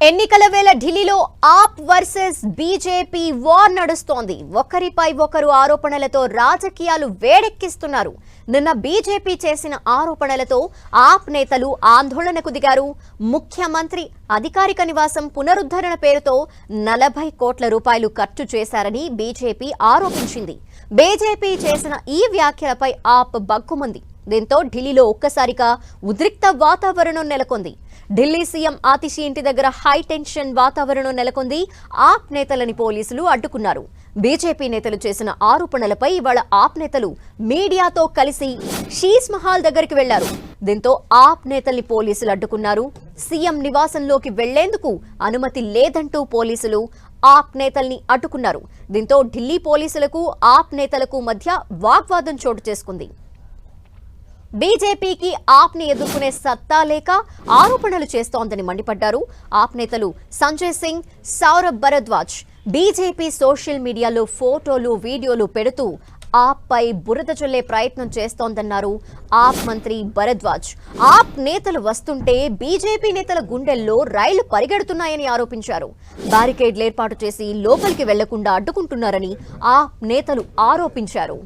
ఎన్నికల వేళ ఢిల్లీలో ఆప్ వర్సెస్ బీజేపీ వార్ నడుస్తోంది. ఒకరిపై ఒకరు ఆరోపణలతో రాజకీయాలు వేడెక్కిస్తున్నారు. నిన్న బీజేపీ చేసిన ఆరోపణలతో ఆప్ నేతలు ఆందోళనకు దిగారు. ముఖ్యమంత్రి అధికారిక నివాసం పునరుద్ధరణ పేరుతో 40 కోట్ల రూపాయలు ఖర్చు చేశారని బీజేపీ ఆరోపించింది. బీజేపీ చేసిన ఈ వ్యాఖ్యలపై ఆప్ బగ్గుమంది. దీంతో ఢిల్లీలో ఒక్కసారిగా ఉద్రిక్త వాతావరణం నెలకొంది. ఢిల్లీ సీఎం ఆతిషి ఇంటి దగ్గర హై టెన్షన్ వాతావరణం నెలకొంది. ఆప్ నేతలని పోలీసులు అడ్డుకున్నారు. బీజేపీ నేతలు చేసిన ఆరోపణలపై ఇవాళ ఆప్ నేతలు మీడియాతో కలిసి షీస్ మహల్ దగ్గరికి వెళ్లారు. దీంతో ఆప్ నేతల్ని పోలీసులు అడ్డుకున్నారు. సీఎం నివాసంలోకి వెళ్లేందుకు అనుమతి లేదంటూ పోలీసులు ఆప్ నేతల్ని అడ్డుకున్నారు. దీంతో ఢిల్లీ పోలీసులకు ఆప్ నేతలకు మధ్య వాగ్వాదం చోటు చేసుకుంది. బీజేపీకి ఆప్ ని ఎదుర్కొనే సత్తా లేక ఆరోపణలు చేస్తోందని మండిపడ్డారు. ఆప్ నేతలు సంజయ్ సింగ్, సౌరభ్ భరద్వాజ్ బీజేపీ సోషల్ మీడియాలో ఫోటోలు, వీడియోలు పెడుతూ ఆప్ పై బురద చల్లే ప్రయత్నం చేస్తోందన్నారు. ఆప్ మంత్రి భరద్వాజ్ ఆప్ నేతలు వస్తుంటే బీజేపీ నేతల గుండెల్లో రైళ్లు పరిగెడుతున్నాయని ఆరోపించారు. బారికేడ్లు ఏర్పాటు చేసి లోపలికి వెళ్లకుండా అడ్డుకుంటున్నారని ఆప్ నేతలు ఆరోపించారు.